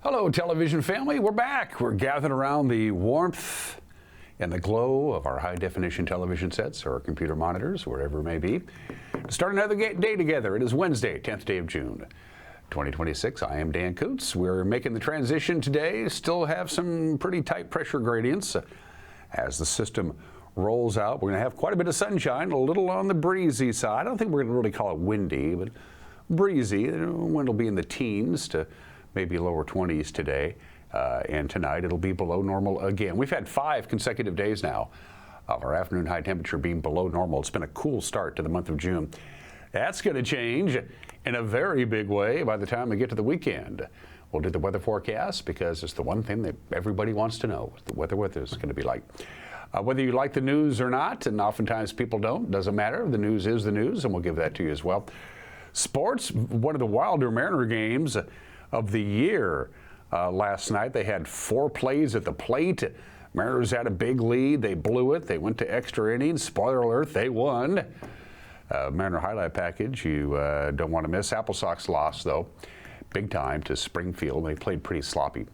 Hello, television family. We're back. We're gathered around the warmth and the glow of our high-definition television sets or computer monitors, wherever it may be, to start another day together. It is Wednesday, 10th day of June, 2026. I am Dan Kuntz. We're making the transition today. Still have some pretty tight pressure gradients as the system rolls out. We're going to have quite a bit of sunshine, a little on the breezy side. I don't think we're going to really call it windy, but breezy. The wind will be in the teens to maybe lower 20s today, and tonight it'll be below normal again. We've had 5 consecutive days now of our afternoon high temperature being below normal. It's been a cool start to the month of June. That's going to change in a very big way by the time we get to the weekend. We'll do the weather forecast because it's the one thing that everybody wants to know what the weather is going to be like. Whether you like the news or not, and oftentimes people don't, doesn't matter. The news is the news, and we'll give that to you as well. Sports, one of the wilder Mariner games of the year last night. They had 4 plays at the plate. Mariners had a big lead. They blew it. They went to extra innings. Spoiler alert, they won. Mariner highlight package you don't want to miss. Apple Sox lost, though, big time to Springfield. They played pretty sloppy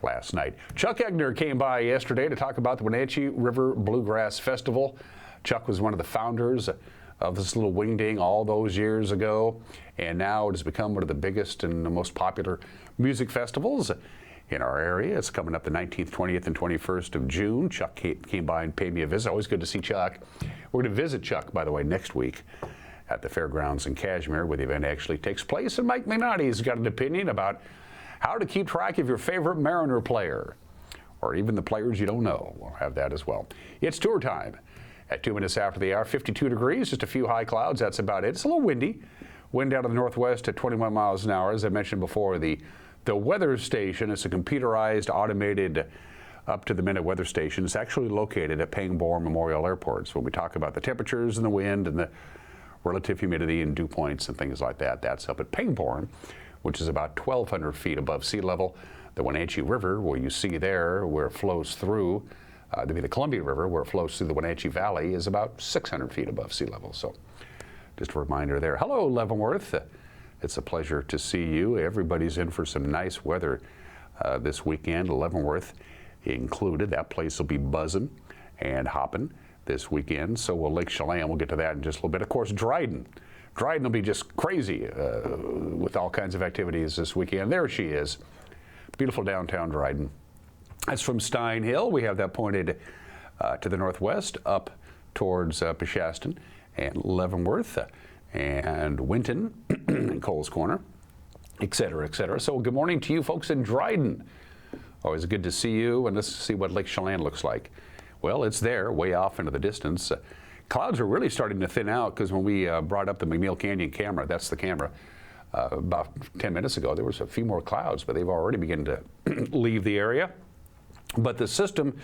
last night. Chuck Egner came by yesterday to talk about the Wenatchee River Bluegrass Festival. Chuck was one of the founders of this little wingding all those years ago, and now it has become one of the biggest and the most popular music festivals in our area. It's coming up the 19th, 20th, and 21st of June. Chuck came by and paid me a visit. Always good to see Chuck. We're going to visit Chuck, by the way, next week at the fairgrounds in Kashmir, where the event actually takes place. And Mike Minotti's got an opinion about how to keep track of your favorite Mariner player, or even the players you don't know. We'll have that as well. It's tour time. At 2 minutes after the hour, 52 degrees, just a few high clouds. That's about it. It's a little windy. Wind out of the northwest at 21 miles an hour. As I mentioned before, the weather station is a computerized, automated, up-to-the-minute weather station. It's actually located at Pangbourne Memorial Airport. So when we talk about the temperatures and the wind and the relative humidity and dew points and things like that, that's up at Pangbourne, which is about 1,200 feet above sea level. The Wenatchee River, where you see there, where it flows through, the Columbia River, where it flows through the Wenatchee Valley, is about 600 feet above sea level. So just a reminder there. Hello, Leavenworth. It's a pleasure to see you. Everybody's in for some nice weather this weekend, Leavenworth included. That place will be buzzing and hopping this weekend. So will Lake Chelan. We'll get to that in just a little bit. Of course, Dryden. Dryden will be just crazy with all kinds of activities this weekend. There she is. Beautiful downtown Dryden. That's from Stein Hill. We have that pointed to the northwest up towards Peshaston and Leavenworth and Winton and Coles Corner, et cetera, et cetera. So good morning to you folks in Dryden. Always good to see you, and let's see what Lake Chelan looks like. Well, it's there, way off into the distance. Clouds are really starting to thin out because when we brought up the McNeil Canyon camera, that's the camera, about 10 minutes ago, there was a few more clouds, but they've already begun to leave the area. But the system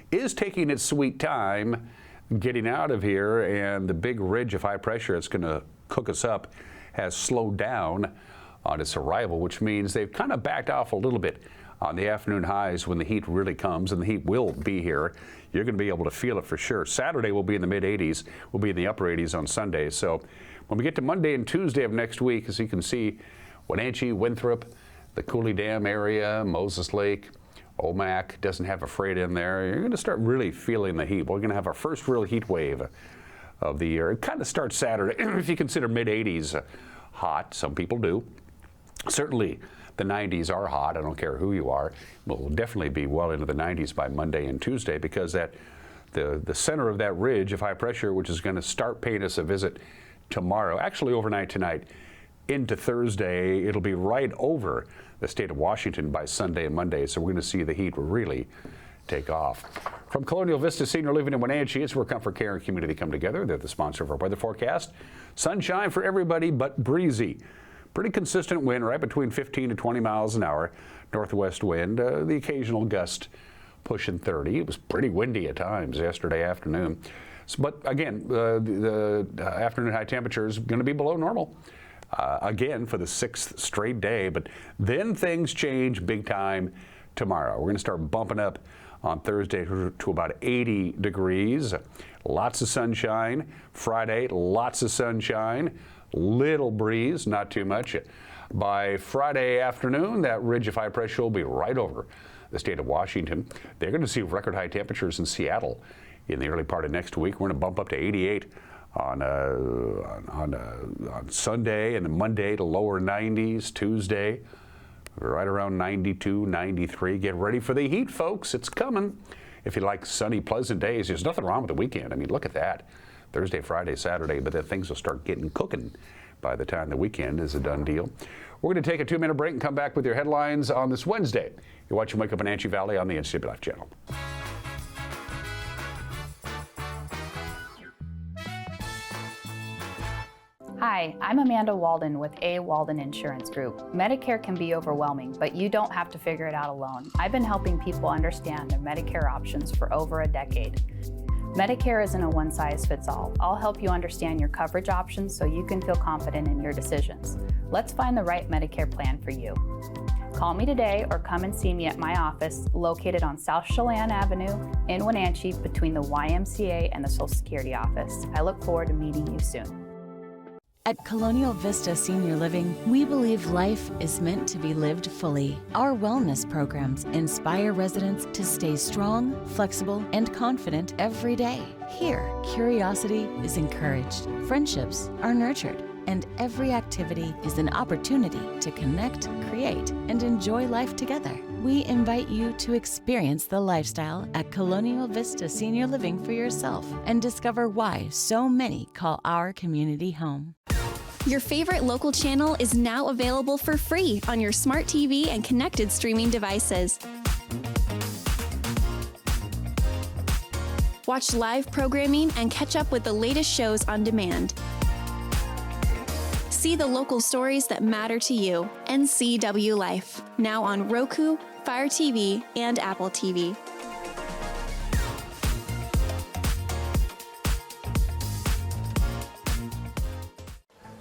is taking its sweet time getting out of here, and the big ridge of high pressure that's going to cook us up has slowed down on its arrival, which means they've kind of backed off a little bit on the afternoon highs when the heat really comes, and the heat will be here. You're going to be able to feel it for sure. Saturday will be in the mid-80s. We'll be in the upper 80s on Sunday. So when we get to Monday and Tuesday of next week, as you can see, Wenatchee, Winthrop, the Cooley Dam area, Moses Lake, Omak doesn't have a freight in there. You're going to start really feeling the heat. We're going to have our first real heat wave of the year. It kind of starts Saturday. If you consider mid-80s hot, some people do. Certainly the 90s are hot. I don't care who you are. We'll definitely be well into the 90s by Monday and Tuesday because the center of that ridge of high pressure, which is going to start paying us a visit tomorrow, actually overnight tonight, into Thursday, it'll be right over the state of Washington by Sunday and Monday, so we're going to see the heat really take off. From Colonial Vista Senior Living in Wenatchee, it's where comfort, care, and community come together. They're the sponsor of our weather forecast. Sunshine for everybody, but breezy. Pretty consistent wind, right between 15 to 20 miles an hour. Northwest wind, the occasional gust pushing 30. It was pretty windy at times yesterday afternoon. But again, the afternoon high temperature is going to be below normal. Again for the 6th straight day, but then things change big time tomorrow. We're going to start bumping up on Thursday to about 80 degrees. Lots of sunshine. Friday, lots of sunshine. Little breeze, not too much. By Friday afternoon, that ridge of high pressure will be right over the state of Washington. They're going to see record high temperatures in Seattle in the early part of next week. We're going to bump up to 88 on Sunday, and then Monday to lower 90s. Tuesday, right around 92, 93. Get ready for the heat, folks. It's coming. If you like sunny, pleasant days, there's nothing wrong with the weekend. I mean, look at that. Thursday, Friday, Saturday, but then things will start getting cooking by the time the weekend is a done deal. We're going to take a 2-minute break and come back with your headlines on this Wednesday. You're watching Wake Up Wenatchee Valley on the NCW Life channel. Hi, I'm Amanda Walden with A. Walden Insurance Group. Medicare can be overwhelming, but you don't have to figure it out alone. I've been helping people understand their Medicare options for over a decade. Medicare isn't a one-size-fits-all. I'll help you understand your coverage options so you can feel confident in your decisions. Let's find the right Medicare plan for you. Call me today or come and see me at my office located on South Chelan Avenue in Wenatchee between the YMCA and the Social Security office. I look forward to meeting you soon. At Colonial Vista Senior Living, we believe life is meant to be lived fully. Our wellness programs inspire residents to stay strong, flexible, and confident every day. Here, curiosity is encouraged, friendships are nurtured, and every activity is an opportunity to connect, create, and enjoy life together. We invite you to experience the lifestyle at Colonial Vista Senior Living for yourself and discover why so many call our community home. Your favorite local channel is now available for free on your smart TV and connected streaming devices. Watch live programming and catch up with the latest shows on demand. See the local stories that matter to you. NCW Life, now on Roku, Fire TV, and Apple TV.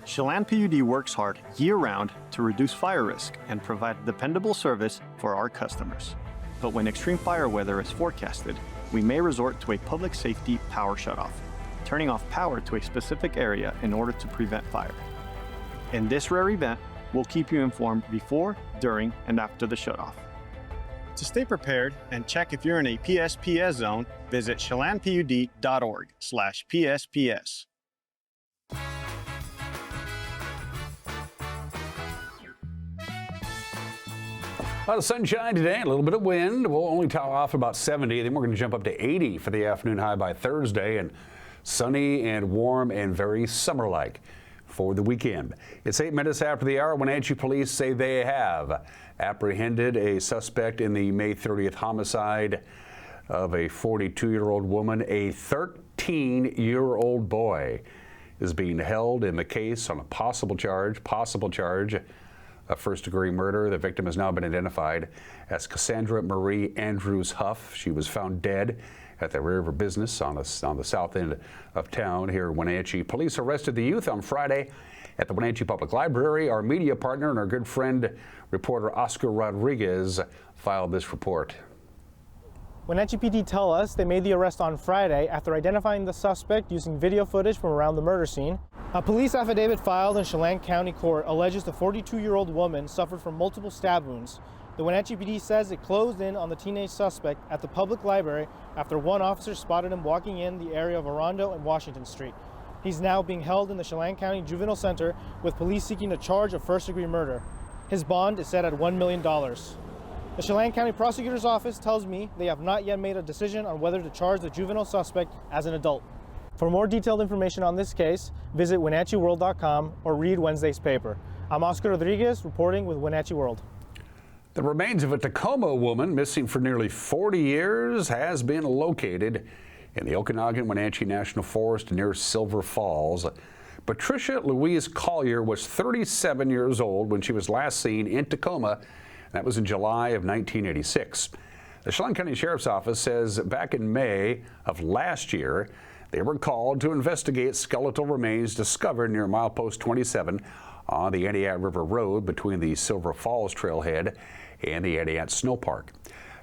Chelan PUD works hard year-round to reduce fire risk and provide dependable service for our customers. But when extreme fire weather is forecasted, we may resort to a public safety power shutoff, turning off power to a specific area in order to prevent fire. In this rare event, we'll keep you informed before, during, and after the shutoff. To stay prepared and check if you're in a PSPS zone, visit chelanpud.org/PSPS. A lot of sunshine today, a little bit of wind. We'll only top off about 70, then we're going to jump up to 80 for the afternoon high by Thursday, and sunny and warm and very summer-like for the weekend. It's 8 minutes after the hour. Wenatchee police say they have apprehended a suspect in the May 30th homicide of a 42-year-old woman. A 13-year-old boy is being held in the case on a possible charge of first-degree murder. The victim has now been identified as Cassandra Marie Andrews Huff. She was found dead at the River Business on the south end of town here in Wenatchee. Police arrested the youth on Friday at the Wenatchee Public Library. Our media partner and our good friend, reporter Oscar Rodriguez, filed this report. Wenatchee PD tell us they made the arrest on Friday after identifying the suspect using video footage from around the murder scene. A police affidavit filed in Chelan County Court alleges the 42-year-old woman suffered from multiple stab wounds. The Wenatchee PD says it closed in on the teenage suspect at the public library after one officer spotted him walking in the area of Orondo and Washington Street. He's now being held in the Chelan County Juvenile Center with police seeking a charge of first-degree murder. His bond is set at $1 million. The Chelan County Prosecutor's Office tells me they have not yet made a decision on whether to charge the juvenile suspect as an adult. For more detailed information on this case, visit WenatcheeWorld.com or read Wednesday's paper. I'm Oscar Rodriguez reporting with Wenatchee World. The remains of a Tacoma woman missing for nearly 40 years has been located in the Okanagan-Wenatchee National Forest near Silver Falls. Patricia Louise Collier was 37 years old when she was last seen in Tacoma. That was in July of 1986. The Chelan County Sheriff's Office says back in May of last year, they were called to investigate skeletal remains discovered near milepost 27 on the Antioch River Road between the Silver Falls Trailhead and the Antioch Snow Park.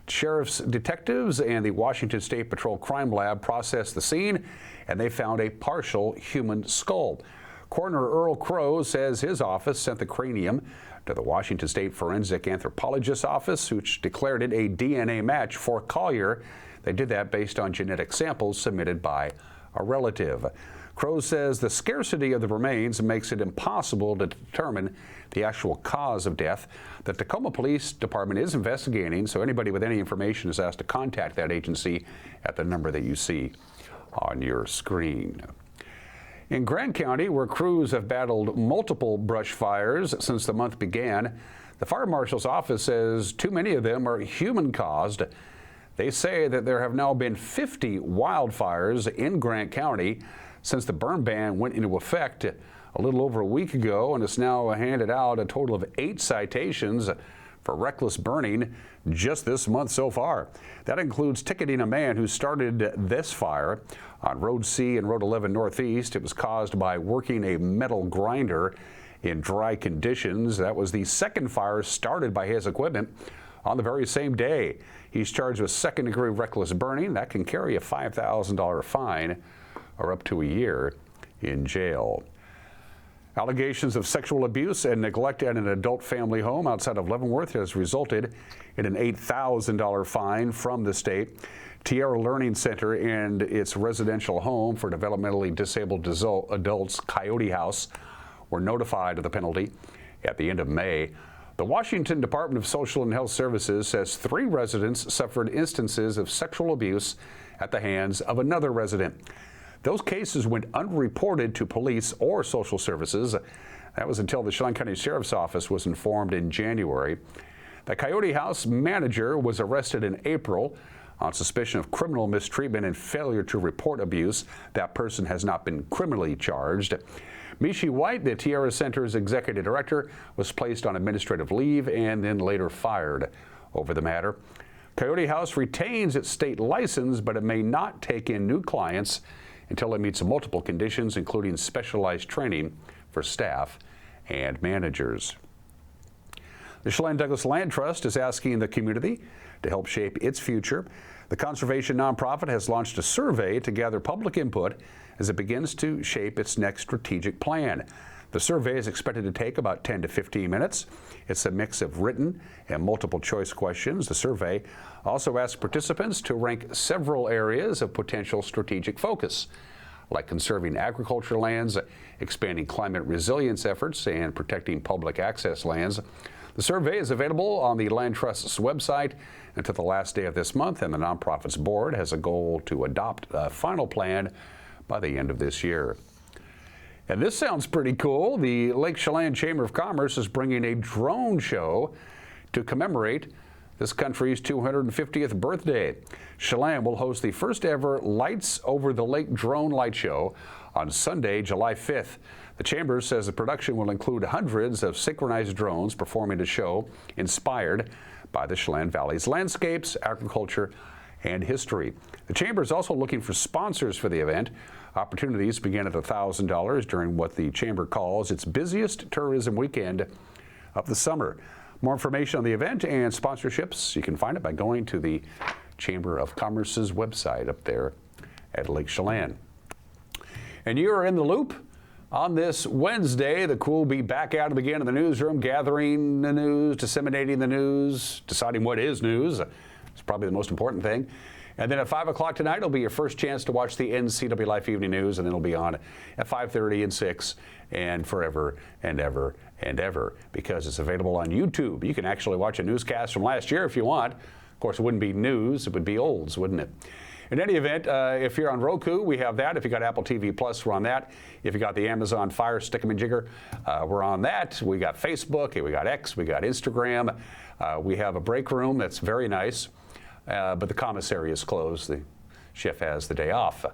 Sheriff's detectives and the Washington State Patrol Crime Lab processed the scene, and they found a partial human skull. Coroner Earl Crow says his office sent the cranium to the Washington State Forensic Anthropologist's Office, which declared it a DNA match for Collier. They did that based on genetic samples submitted by a relative. Crowe says the scarcity of the remains makes it impossible to determine the actual cause of death. The Tacoma Police Department is investigating, so anybody with any information is asked to contact that agency at the number that you see on your screen. In Grant County, where crews have battled multiple brush fires since the month began, the fire marshal's office says too many of them are human-caused. They say that there have now been 50 wildfires in Grant County since the burn ban went into effect a little over a week ago, and it's now handed out a total of 8 citations for reckless burning just this month so far. That includes ticketing a man who started this fire on Road C and Road 11 Northeast. It was caused by working a metal grinder in dry conditions. That was the second fire started by his equipment on the very same day. He's charged with second-degree reckless burning. That can carry a $5,000 fine or up to a year in jail. Allegations of sexual abuse and neglect at an adult family home outside of Leavenworth has resulted in an $8,000 fine from the state. Tierra Learning Center and its residential home for developmentally disabled adults, Coyote House, were notified of the penalty at the end of May. The Washington Department of Social and Health Services says 3 residents suffered instances of sexual abuse at the hands of another resident. Those cases went unreported to police or social services. That was until the Chelan County Sheriff's Office was informed in January. The Coyote House manager was arrested in April on suspicion of criminal mistreatment and failure to report abuse. That person has not been criminally charged. Mishi White, the Tierra Center's executive director, was placed on administrative leave and then later fired over the matter. Coyote House retains its state license, but it may not take in new clients until it meets multiple conditions, including specialized training for staff and managers. The Chelan Douglas Land Trust is asking the community to help shape its future. The conservation nonprofit has launched a survey to gather public input as it begins to shape its next strategic plan. The survey is expected to take about 10 to 15 minutes. It's a mix of written and multiple choice questions. The survey also asks participants to rank several areas of potential strategic focus, like conserving agriculture lands, expanding climate resilience efforts, and protecting public access lands. The survey is available on the Land Trust's website until the last day of this month, and the nonprofit's board has a goal to adopt a final plan by the end of this year. And this sounds pretty cool. The Lake Chelan Chamber of Commerce is bringing a drone show to commemorate this country's 250th birthday. Chelan will host the first ever Lights Over the Lake drone light show on Sunday, July 5th. The Chamber says the production will include hundreds of synchronized drones performing a show inspired by the Chelan Valley's landscapes, agriculture, and history. The Chamber is also looking for sponsors for the event. Opportunities begin at $1,000 during what the Chamber calls its busiest tourism weekend of the summer. More information on the event and sponsorships, you can find it by going to the Chamber of Commerce's website up there at Lake Chelan. And you are in the loop on this Wednesday. The crew will be back out again in the newsroom, gathering the news, disseminating the news, deciding what is news. It's probably the most important thing. And then at 5 o'clock tonight, it'll be your first chance to watch the NCW Life Evening News, and then it'll be on at 5:30 and 6 and forever and ever and ever, because it's available on YouTube. You can actually watch a newscast from last year if you want. Of course, it wouldn't be news, it would be olds, wouldn't it? In any event, if you're on Roku, we have that. If you got Apple TV Plus, we're on that. If you got the Amazon Fire Stick-a-Jigger, we're on that. We got Facebook, we got X, we got Instagram. We have a break room that's very nice. But the commissary is closed. The chef has the day off.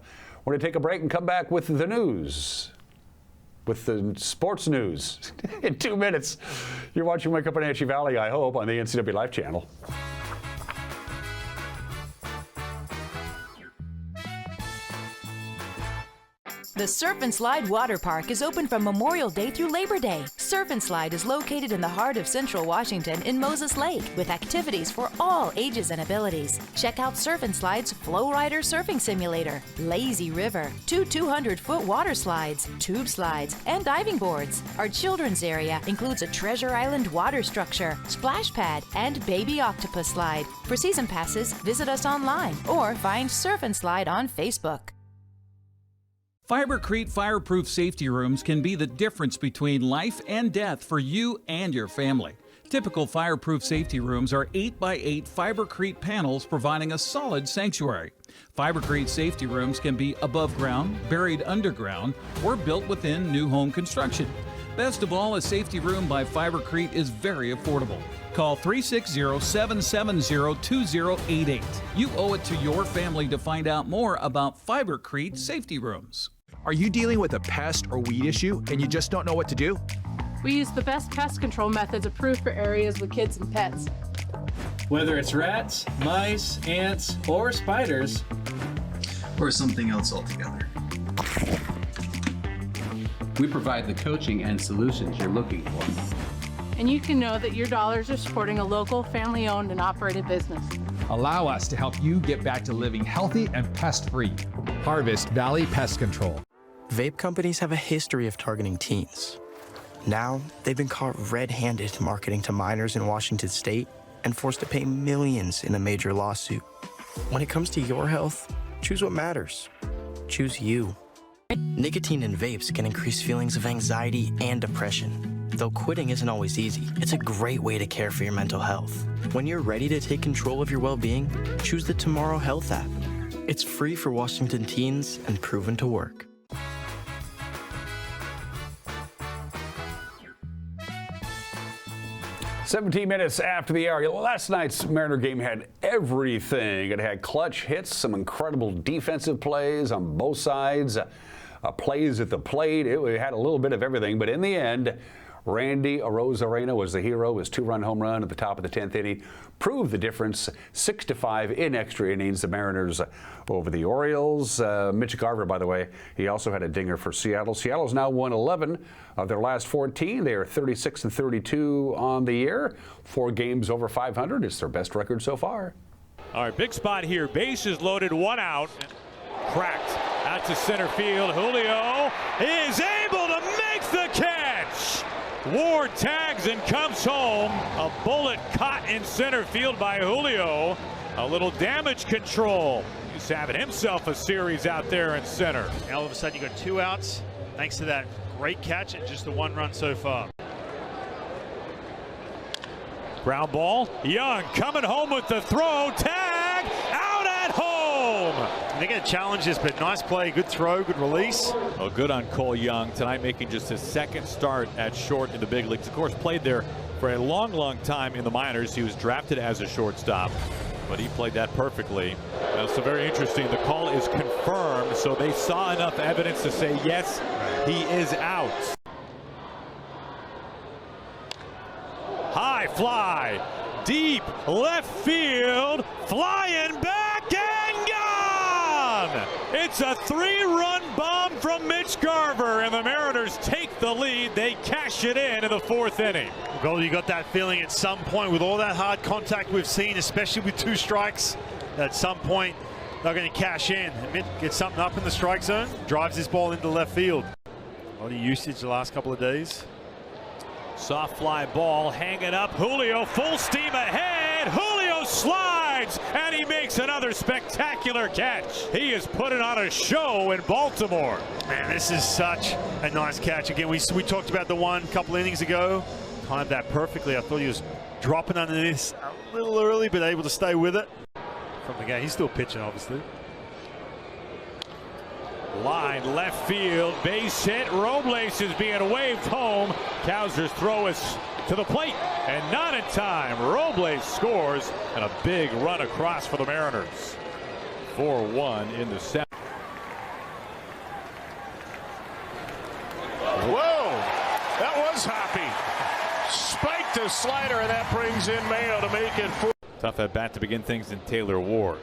We're going to take a break and come back with the news, with the sports news in 2 minutes. You're watching Wake Up Wenatchee Valley, I hope, on the NCW Life channel. The Surf and Slide Water Park is open from Memorial Day through Labor Day. Surf and Slide is located in the heart of Central Washington in Moses Lake, with activities activities for all ages and abilities. Check out Surf and Slide's Flow Rider Surfing Simulator, Lazy River, 2 200-foot water slides, tube slides, and diving boards. Our children's area includes a Treasure Island water structure, splash pad, and baby octopus slide. For season passes, visit us online or find Surf and Slide on Facebook. Fibercrete fireproof safety rooms can be the difference between life and death for you and your family. Typical fireproof safety rooms are 8x8 Fibercrete panels providing a solid sanctuary. Fibercrete safety rooms can be above ground, buried underground, or built within new home construction. Best of all, a safety room by Fibercrete is very affordable. Call 360-770-2088. You owe it to your family to find out more about Fibercrete safety rooms. Are you dealing with a pest or weed issue and you just don't know what to do? We use the best pest control methods approved for areas with kids and pets. Whether it's rats, mice, ants, or spiders, or something else altogether, we provide the coaching and solutions you're looking for. And you can know that your dollars are supporting a local, family-owned and operated business. Allow us to help you get back to living healthy and pest-free. Harvest Valley Pest Control. Vape companies have a history of targeting teens. Now, they've been caught red-handed marketing to minors in Washington state and forced to pay millions in a major lawsuit. When it comes to your health, choose what matters. Choose you. Nicotine in vapes can increase feelings of anxiety and depression. Though quitting isn't always easy, it's a great way to care for your mental health. When you're ready to take control of your well-being, choose the Tomorrow Health app. It's free for Washington teens and proven to work. "17 minutes after the hour." Last night's Mariner game had everything. It had clutch hits, some incredible defensive plays on both sides, plays at the plate. It had a little bit of everything, but in the end, Randy Arozarena was the hero. His 2-run home run at the top of the 10th inning proved the difference. 6-5 in extra innings, the Mariners over the Orioles. Mitch Garver, by the way, he also had a dinger for Seattle. Seattle's now won 11 of their last 14. They are 36-32 on the year. 4 games over 500 is their best record so far. All right, big spot here. Bases loaded, 1 out. Cracked out to center field. Julio is able to make the catch. Ward tags and comes home. A bullet caught in center field by Julio. A little damage control. He's having himself a series out there in center. And all of a sudden you got 2 outs thanks to that great catch and just the 1 run so far. Ground ball. Young coming home with the throw. Tag out at home. They're going to challenge this, but nice play, good throw, good release. Oh, good on Cole Young tonight, making just his 2nd start at short in the big leagues. Of course, played there for a long time in the minors. He was drafted as a shortstop, but he played that perfectly. So very interesting. The call is confirmed, so they saw enough evidence to say, yes, he is out. High fly, deep left field, flying back and gone! It's a 3-run bomb from Mitch Garver, and the Mariners take the lead. They cash it in the 4th inning. Goldie, you got that feeling at some point with all that hard contact we've seen, especially with 2 strikes, at some point they're going to cash in. Mitt gets something up in the strike zone, drives this ball into left field. A lot of usage the last couple of days. Soft fly ball hanging up. Julio full steam ahead. Julio slides and he makes another spectacular catch. He is putting on a show in Baltimore. Man, this is such a nice catch. Again, we talked about the one a couple innings ago. Timed that perfectly. I thought he was dropping under this a little early, but able to stay with it from the game. He's still pitching, obviously. Line left field, base hit. Robles is being waved home. Kowser's throw is to the plate and not in time. Robles scores and a big run across for the Mariners. 4-1 in the 7th. Whoa, that was happy. Spiked a slider, and that brings in Mayo to make it 4. Tough at bat to begin things in Taylor Ward.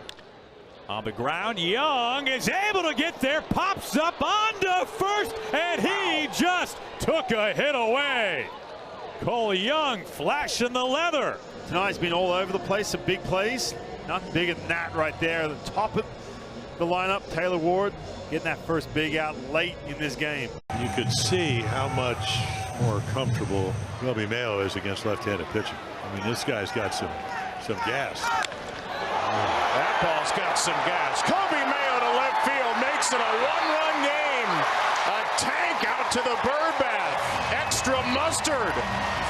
On the ground, Young is able to get there, pops up onto first, and he just took a hit away. Cole Young flashing the leather. Tonight's been all over the place, some big plays. Nothing bigger than that right there at the top of the lineup. Taylor Ward getting that first big out late in this game. You could see how much more comfortable Robbie Mayo is against left-handed pitching. I mean, this guy's got some gas. That ball's got some gas. Kobe Mayo to left field makes it a one-run game. A tank out to the birdbath. Extra mustard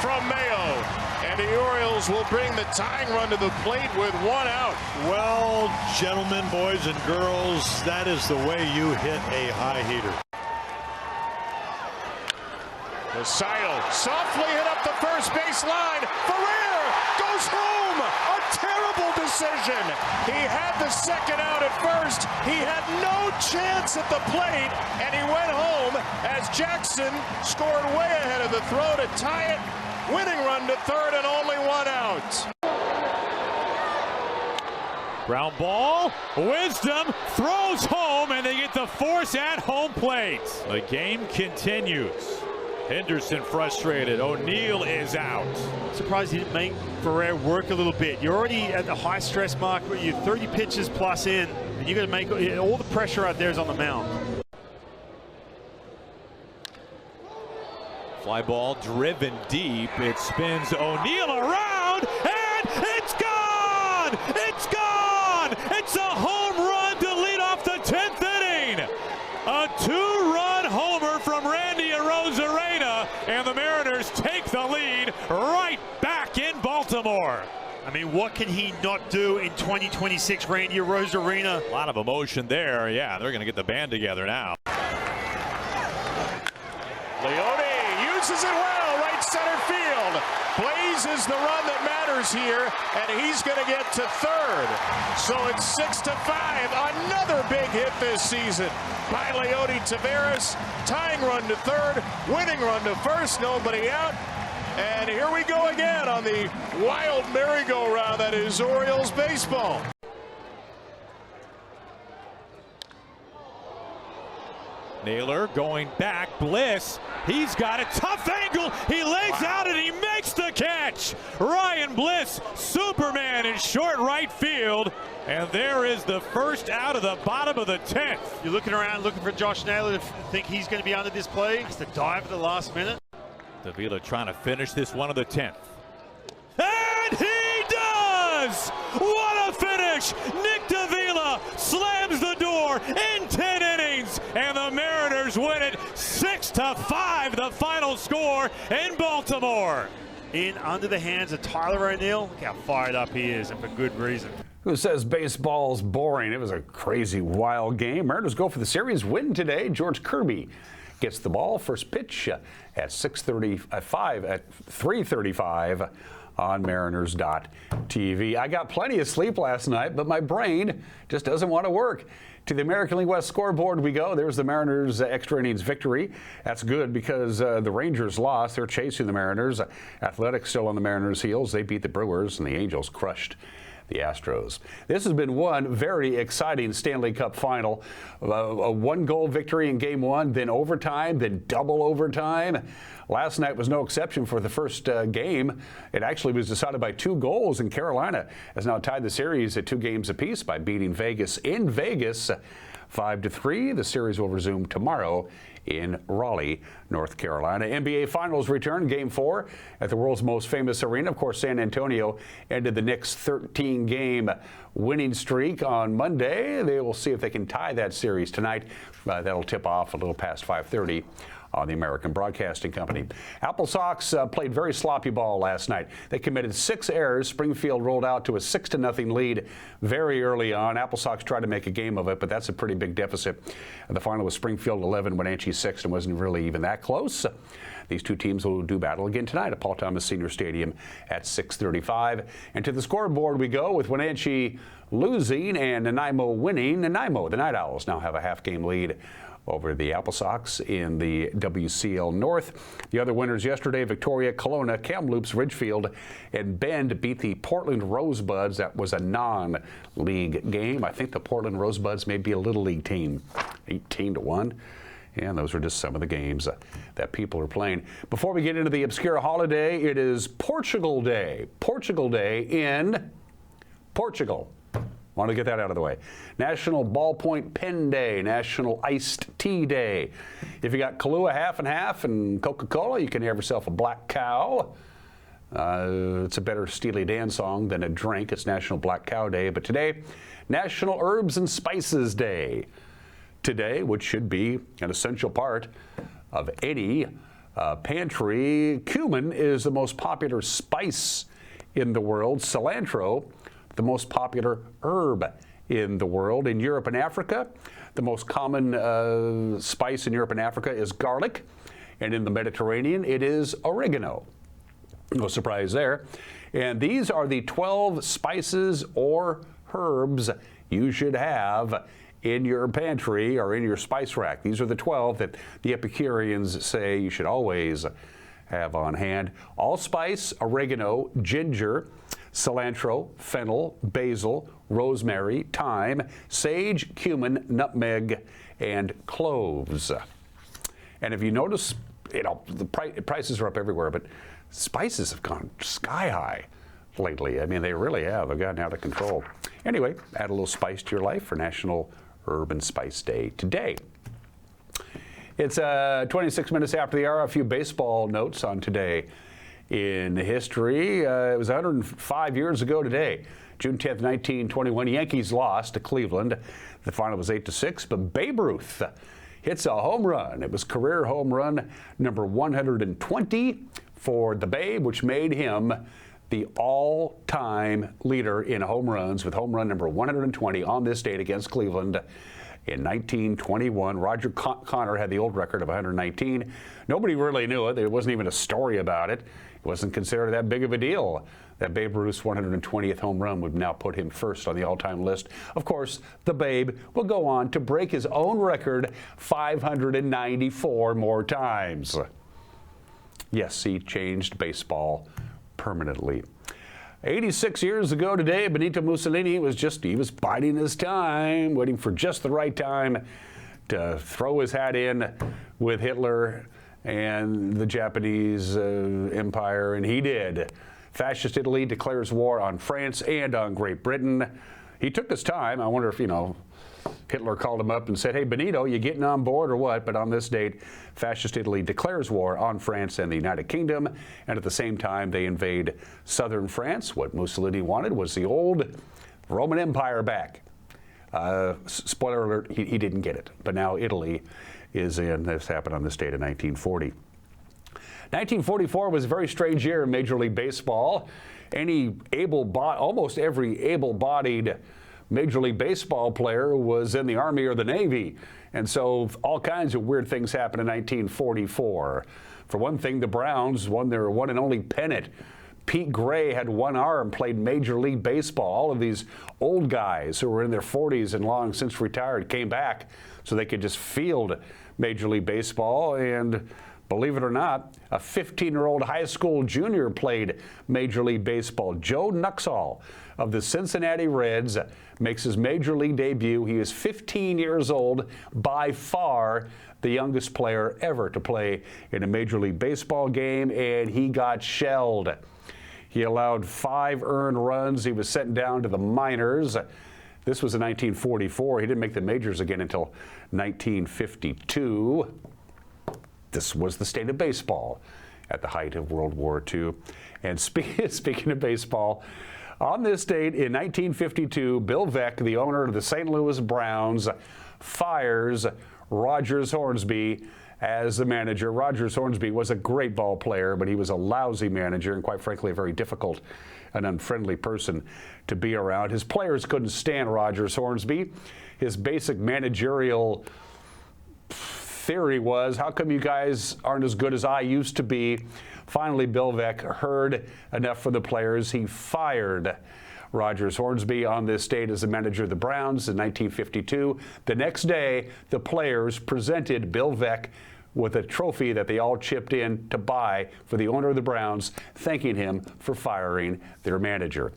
from Mayo. And the Orioles will bring the tying run to the plate with one out. Well, gentlemen, boys and girls, that is the way you hit a high heater. Masayo softly hit up the first base line. Ferrer goes home. A terrible decision. He had the second out at first. He had no chance at the plate, and he went home as Jackson scored way ahead of the throw to tie it. Winning run to third and only one out. Ground ball, Wisdom throws home, and they get the force at home plate. The game continues. Henderson frustrated. O'Neill is out. Surprised he didn't make Ferrer work a little bit. You're already at the high stress mark where you're 30 pitches plus in, and you got to make all the pressure out there is on the mound. Fly ball driven deep. It spins O'Neill around, and it's gone! It's gone! It's a home run to lead off the 10th inning. A two-run homer from Randy Arozarena, and the Mariners take the lead right back in Baltimore. I mean, what can he not do in 2026, Randy Arozarena? A lot of emotion there. Yeah, they're going to get the band together now. Leone uses it well, right center field. Blazes the run that matters here, and he's going to get to third. So it's 6-5. Another big hit this season by Leone Taveras. Tying run to third, winning run to first, nobody out. And here we go again on the wild merry-go-round that is Orioles baseball. Naylor going back. Bliss. He's got a tough angle. He lays out and he makes the catch. Ryan Bliss, Superman in short right field. And there is the first out of the bottom of the 10th. You're looking around looking for Josh Naylor to think he's going to be under this play. Has to dive at the last minute. Davila trying to finish this one of the 10th. And he does! What a finish! Nick Davila slams the door in 10 innings, and the Mariners win it 6-5, the final score in Baltimore. In under the hands of Tyler O'Neill. Look how fired up he is, and for good reason. Who says baseball's boring? It was a crazy, wild game. Mariners go for the series win today. George Kirby gets the ball. First pitch at 3:35 on Mariners.tv. I got plenty of sleep last night, but my brain just doesn't want to work. To the American League West scoreboard we go. There's the Mariners' extra innings victory. That's good because the Rangers lost. They're chasing the Mariners. Athletics still on the Mariners' heels. They beat the Brewers, and the Angels crushed the Astros. This has been one very exciting Stanley Cup final. A one-goal victory in Game 1, then overtime, then double overtime. Last night was no exception for the first game. It actually was decided by 2 goals, and Carolina has now tied the series at 2 games apiece by beating Vegas in Vegas 5-3. The series will resume tomorrow in Raleigh, North Carolina. NBA Finals return, Game 4 at the world's most famous arena. Of course, San Antonio ended the Knicks' 13-game winning streak on Monday. They will see if they can tie that series tonight. That'll tip off a little past 5:30 on the American Broadcasting Company. Apple Sox played very sloppy ball last night. They committed 6 errors. Springfield rolled out to a 6-0 lead very early on. Apple Sox tried to make a game of it, but that's a pretty big deficit. The final was Springfield 11, Wenatchee 6, and wasn't really even that close. These two teams will do battle again tonight at Paul Thomas Senior Stadium at 6:35. And to the scoreboard we go with Wenatchee losing and Nanaimo winning. Nanaimo, the Night Owls, now have a half-game lead over the Apple Sox in the WCL North. The other winners yesterday, Victoria, Kelowna, Kamloops, Ridgefield, and Bend beat the Portland Rosebuds. That was a non-league game. I think the Portland Rosebuds may be a little league team, 18-1. And those are just some of the games that people are playing. Before we get into the obscure holiday, it is Portugal Day. Portugal Day in Portugal. Want to get that out of the way. National Ballpoint Pen Day, National Iced Tea Day. If you got Kahlua half and half and Coca-Cola, you can have yourself a Black Cow. It's a better Steely Dan song than a drink. It's National Black Cow Day. But today, National Herbs and Spices Day. Today, which should be an essential part of any pantry, cumin is the most popular spice in the world. Cilantro, the most popular herb in the world. In Europe and Africa, the most common spice in Europe and Africa is garlic, and in the Mediterranean, it is oregano. No surprise there. And these are the 12 spices or herbs you should have in your pantry or in your spice rack. These are the 12 that the Epicureans say you should always have on hand. Allspice, oregano, ginger, cilantro, fennel, basil, rosemary, thyme, sage, cumin, nutmeg, and cloves. And if you notice, the prices are up everywhere, but spices have gone sky high lately. I mean, they really have. They've gotten out of control. Anyway, add a little spice to your life for National Herb and Spice Day today. It's 26 minutes after the hour. A few baseball notes on today in history. It was 105 years ago today, June 10th, 1921. Yankees lost to Cleveland. The final was 8-6, but Babe Ruth hits a home run. It was career home run number 120 for the Babe, which made him the all-time leader in home runs with home run number 120 on this date against Cleveland in 1921. Roger Connor had the old record of 119. Nobody really knew it. There wasn't even a story about it. It wasn't considered that big of a deal. That Babe Ruth's 120th home run would now put him first on the all-time list. Of course, the Babe will go on to break his own record 594 more times. Yes, he changed baseball permanently. 86 years ago today, Benito Mussolini was biding his time, waiting for just the right time to throw his hat in with Hitler and the Japanese Empire, and he did. Fascist Italy declares war on France and on Great Britain. He took his time. I wonder if, Hitler called him up and said, "Hey, Benito, you getting on board or what?" But on this date, Fascist Italy declares war on France and the United Kingdom, and at the same time, they invade southern France. What Mussolini wanted was the old Roman Empire back. Spoiler alert, he didn't get it. But now Italy is in. This happened on this date in 1940. 1944 was a very strange year in Major League Baseball. Almost every able-bodied Major League Baseball player was in the Army or the Navy. And so all kinds of weird things happened in 1944. For one thing, the Browns won their one and only pennant. Pete Gray had one arm, played Major League Baseball. All of these old guys who were in their 40s and long since retired came back so they could just field Major League Baseball. And believe it or not, a 15-year-old high school junior played Major League Baseball. Joe Nuxhall of the Cincinnati Reds makes his Major League debut. He is 15 years old, by far the youngest player ever to play in a Major League Baseball game, and he got shelled. He allowed 5 earned runs. He was sent down to the minors. This was in 1944. He didn't make the majors again until 1952. This was the state of baseball at the height of World War II. And speaking of baseball, on this date in 1952, Bill Veeck, the owner of the St. Louis Browns, fires Rogers Hornsby as the manager. Rogers Hornsby was a great ball player, but he was a lousy manager and, quite frankly, a very difficult and unfriendly person to be around. His players couldn't stand Rogers Hornsby. His basic managerial theory was, how come you guys aren't as good as I used to be? Finally, Bill Veeck heard enough from the players. He fired Rogers Hornsby on this date as the manager of the Browns in 1952. The next day, the players presented Bill Veeck with a trophy that they all chipped in to buy for the owner of the Browns, thanking him for firing their manager.